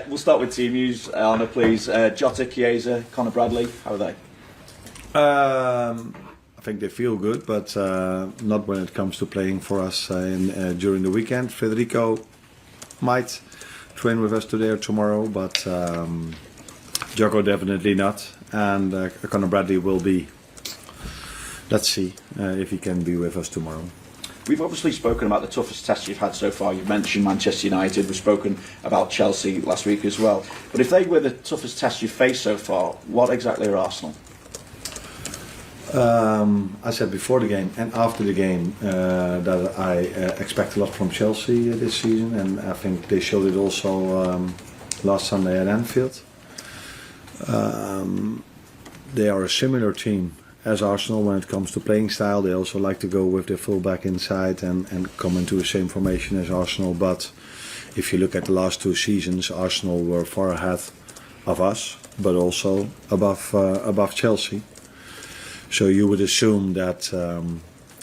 We'll start with team news. Arne, please. Jota, Chiesa, Conor Bradley, how are they? I think they feel good, but not when it comes to playing for us during the weekend. Federico might train with us today or tomorrow, but Joko definitely not. And Conor Bradley will be. Let's see if he can be with us tomorrow. We've obviously spoken about the toughest test you've had so far. You've mentioned Manchester United. We've spoken about Chelsea last week as well. But if they were the toughest test you've faced so far, what exactly are Arsenal? I said before the game and after the game that I expect a lot from Chelsea this season, and I think they showed it also last Sunday at Anfield. They are a similar team as Arsenal when it comes to playing style. They also like to go with their fullback inside and come into the same formation as Arsenal. But if you look at the last 2 seasons, Arsenal were far ahead of us, but also above Chelsea. So you would assume that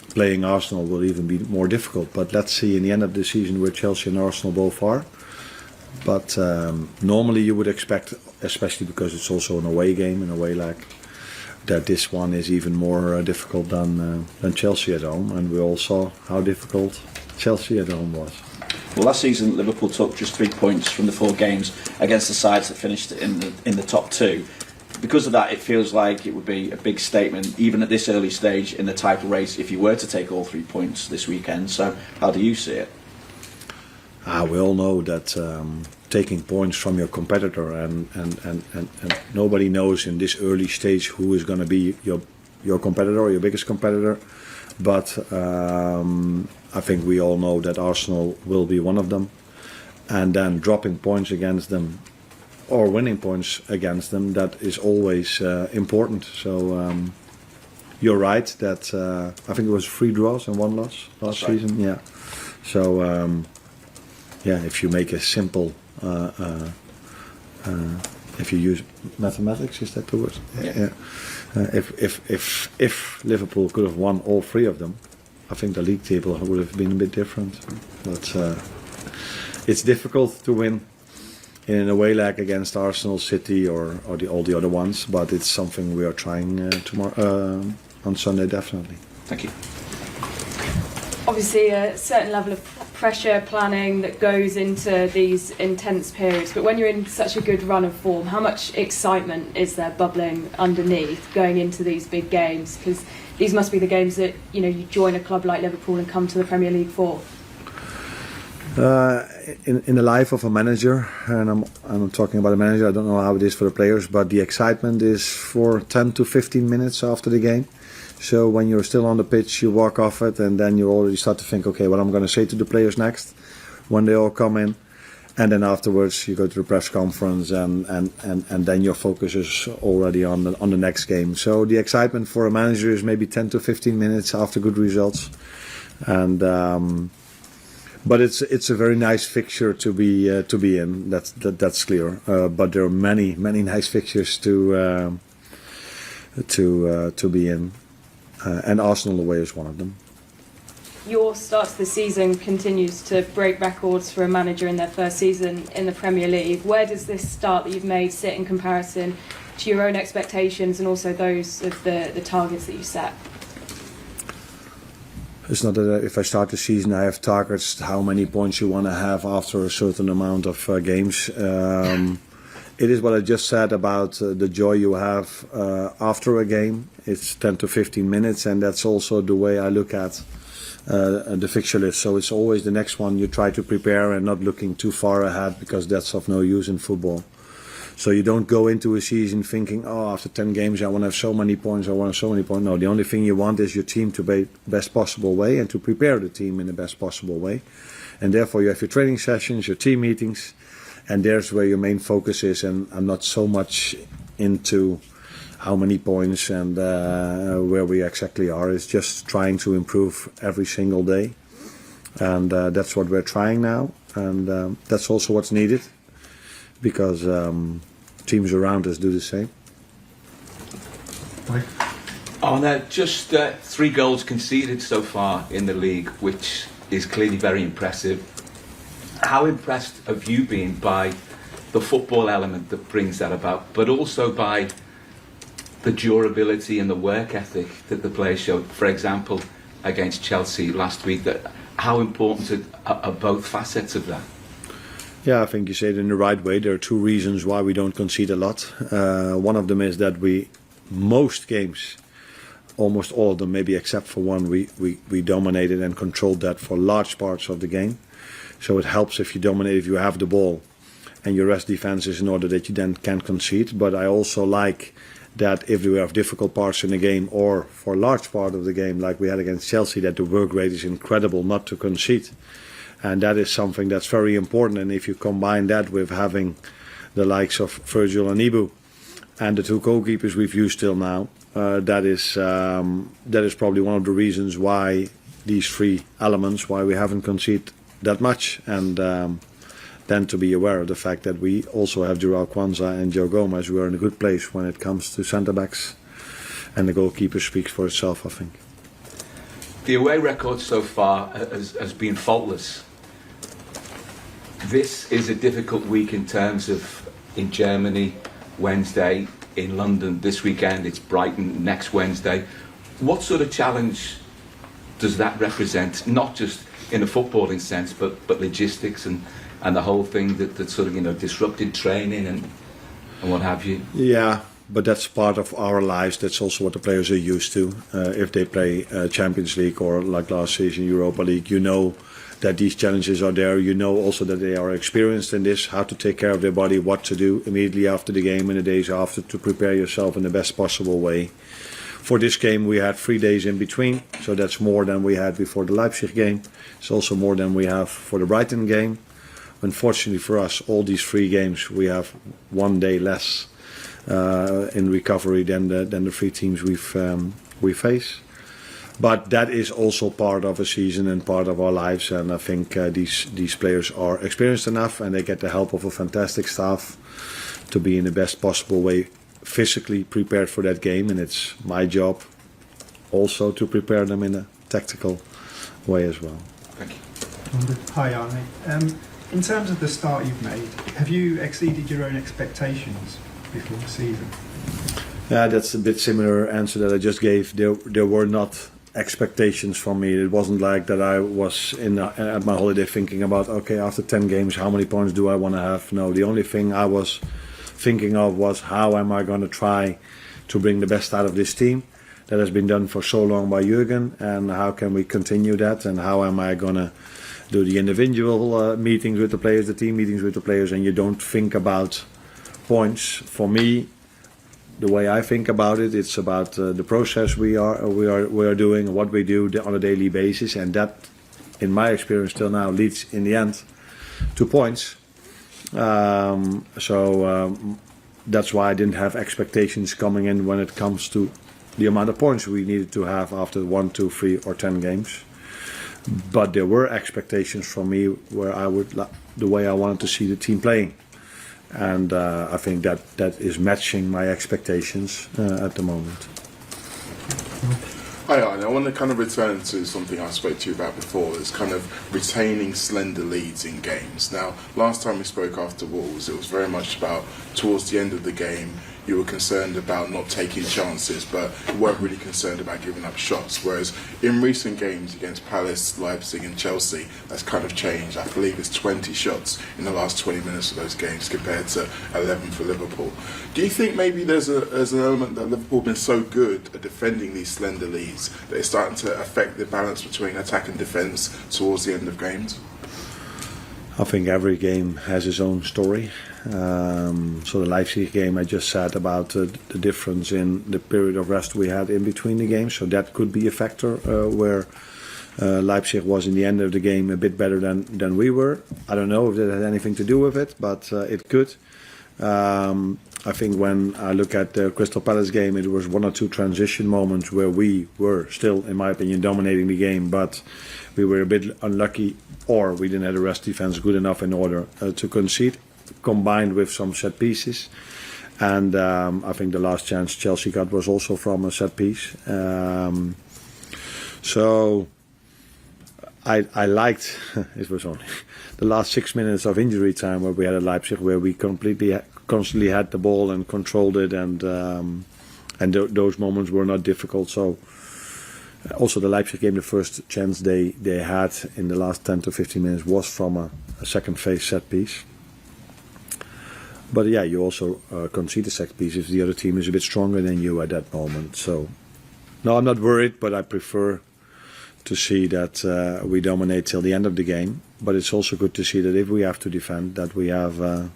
playing Arsenal will even be more difficult. But let's see in the end of the season where Chelsea and Arsenal both are. But normally you would expect, especially because it's also an away game, an away leg, that this one is even more difficult than Chelsea at home. And we all saw how difficult Chelsea at home was. Well, last season Liverpool took just 3 points from the 4 games against the sides that finished in the top 2. Because of that, it feels like it would be a big statement, even at this early stage in the title race, if you were to take all 3 points this weekend. So, how do you see it? We all know that taking points from your competitor, and nobody knows in this early stage who is going to be your competitor or your biggest competitor. But I think we all know that Arsenal will be one of them. And then dropping points against them, or winning points against them, that is always important. So you're right that I think it was 3 draws and 1 loss last season. Yeah. So if you make a simple, if you use mathematics, is that the word? Yeah. If Liverpool could have won all 3 of them, I think the league table would have been a bit different. But it's difficult to win in an away leg against Arsenal, City, or all the other ones, but it's something we are trying tomorrow on Sunday, definitely. Thank you. Obviously, a certain level of pressure planning that goes into these intense periods, but when you're in such a good run of form, how much excitement is there bubbling underneath going into these big games? Because these must be the games that you join a club like Liverpool and come to the Premier League for. In the life of a manager, and I'm talking about a manager, I don't know how it is for the players, but the excitement is for 10 to 15 minutes after the game. So when you're still on the pitch, you walk off it, and then you already start to think, okay, what I'm going to say to the players next when they all come in. And then afterwards you go to the press conference, and then your focus is already on the next game. So the excitement for a manager is maybe 10 to 15 minutes after good results. And but it's a very nice fixture to be in. That's clear. But there are many nice fixtures to be in, and Arsenal away is one of them. Your start to the season continues to break records for a manager in their first season in the Premier League. Where does this start that you've made sit in comparison to your own expectations and also those of the targets that you set? It's not that if I start the season I have targets how many points you want to have after a certain amount of games. It is what I just said about the joy you have after a game. It's 10 to 15 minutes, and that's also the way I look at the fixture list. So it's always the next one you try to prepare and not looking too far ahead, because that's of no use in football. So you don't go into a season thinking, oh, after 10 games I want to have so many points, No, the only thing you want is your team to be the best possible way and to prepare the team in the best possible way. And therefore you have your training sessions, your team meetings, and there's where your main focus is. And I'm not so much into how many points and where we exactly are. It's just trying to improve every single day. And that's what we're trying now. And that's also what's needed, because teams around us do the same. Arne, just 3 goals conceded so far in the league, which is clearly very impressive. how impressed have you been by the football element that brings that about, but also by the durability and the work ethic that the players showed? For example, against Chelsea last week, that how important are both facets of that? Yeah, I think you say it in the right way. There are two reasons why we don't concede a lot. One of them is that most games, almost all of them, maybe except for one, we dominated and controlled that for large parts of the game. So it helps if you dominate, if you have the ball, and your rest defenses in order that you then can concede. But I also like that if we have difficult parts in the game, or for a large part of the game, like we had against Chelsea, that the work rate is incredible not to concede. And that is something that's very important. And if you combine that with having the likes of Virgil and Ibu and the two goalkeepers we've used till now, that is probably one of the reasons why these three elements, why we haven't conceded that much. And then to be aware of the fact that we also have Joao Kwanzaa and Joe Gomez, who are in a good place when it comes to centre-backs. And the goalkeeper speaks for itself, I think. The away record so far has been faultless. This is a difficult week in terms of in Germany, Wednesday, in London this weekend, it's Brighton next Wednesday. What sort of challenge does that represent, not just in a footballing sense, but logistics and the whole thing that sort of, disrupted training and what have you? Yeah, but that's part of our lives. That's also what the players are used to. If they play Champions League or like last season Europa League, you know that these challenges are there. You know also that they are experienced in this, how to take care of their body, what to do immediately after the game and the days after to prepare yourself in the best possible way. For this game we had 3 days in between, so that's more than we had before the Leipzig game. It's also more than we have for the Brighton game. Unfortunately for us, all these 3 games we have 1 day less in recovery than the 3 teams we face. But that is also part of a season and part of our lives, and I think these players are experienced enough and they get the help of a fantastic staff to be in the best possible way physically prepared for that game, and it's my job also to prepare them in a tactical way as well. Thank you. Hi Arne. In terms of the start you've made, have you exceeded your own expectations before the season? Yeah, that's a bit similar answer that I just gave. There were not expectations from me. It wasn't like that I was at my holiday thinking about, okay, after 10 games, how many points do I want to have? No, the only thing I was thinking of was how am I going to try to bring the best out of this team that has been done for so long by Jurgen, and how can we continue that, and how am I going to do the individual meetings with the players, the team meetings with the players, and you don't think about points. For me, the way I think about it, it's about the process we are doing, what we do on a daily basis, and that, in my experience till now, leads in the end to points. That's why I didn't have expectations coming in when it comes to the amount of points we needed to have after 1, 2, 3 or 10 games. But there were expectations from me where the way I wanted to see the team playing. And I think that is matching my expectations at the moment. Hi Arne, I want to kind of return to something I spoke to you about before, is kind of retaining slender leads in games. Now, last time we spoke after Wolves, it was very much about towards the end of the game, you were concerned about not taking chances, but you weren't really concerned about giving up shots. Whereas in recent games against Palace, Leipzig and Chelsea, that's kind of changed. I believe it's 20 shots in the last 20 minutes of those games compared to 11 for Liverpool. Do you think maybe there's an element that Liverpool have been so good at defending these slender leads that it's starting to affect the balance between attack and defence towards the end of games? I think every game has its own story. So the Leipzig game, I just said about the difference in the period of rest we had in between the games. So that could be a factor where Leipzig was in the end of the game a bit better than we were. I don't know if that had anything to do with it, but it could. I think when I look at the Crystal Palace game, it was 1 or 2 transition moments where we were still, in my opinion, dominating the game, but we were a bit unlucky, or we didn't have the rest defense good enough in order to concede, combined with some set pieces. And I think the last chance Chelsea got was also from a set piece. So I liked it was only the last 6 minutes of injury time where we had at Leipzig, where we constantly had the ball and controlled it, and those moments were not difficult. So also the Leipzig game, the first chance they had in the last 10 to 15 minutes was from a second phase set piece. But yeah, you also concede a set piece if the other team is a bit stronger than you at that moment. So no, I'm not worried, but I prefer to see that we dominate till the end of the game. But it's also good to see that if we have to defend, that we have a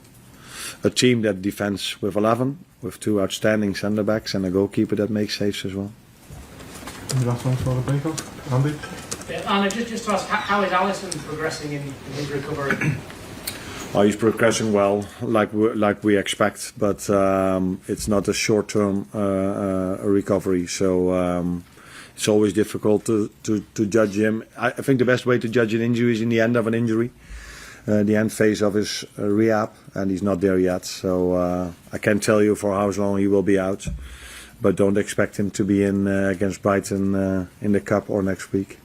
team that defends with 11, with 2 outstanding centre backs and a goalkeeper that makes saves as well. And the last one for the break-off, Andy? Arne, just to ask, how is Alisson progressing in his recovery? Oh, he's progressing well, like we expect, but it's not a short-term recovery. So it's always difficult to judge him. I think the best way to judge an injury is in the end of an injury, the end phase of his rehab, and he's not there yet. So I can't tell you for how long he will be out, but don't expect him to be in against Brighton in the cup or next week.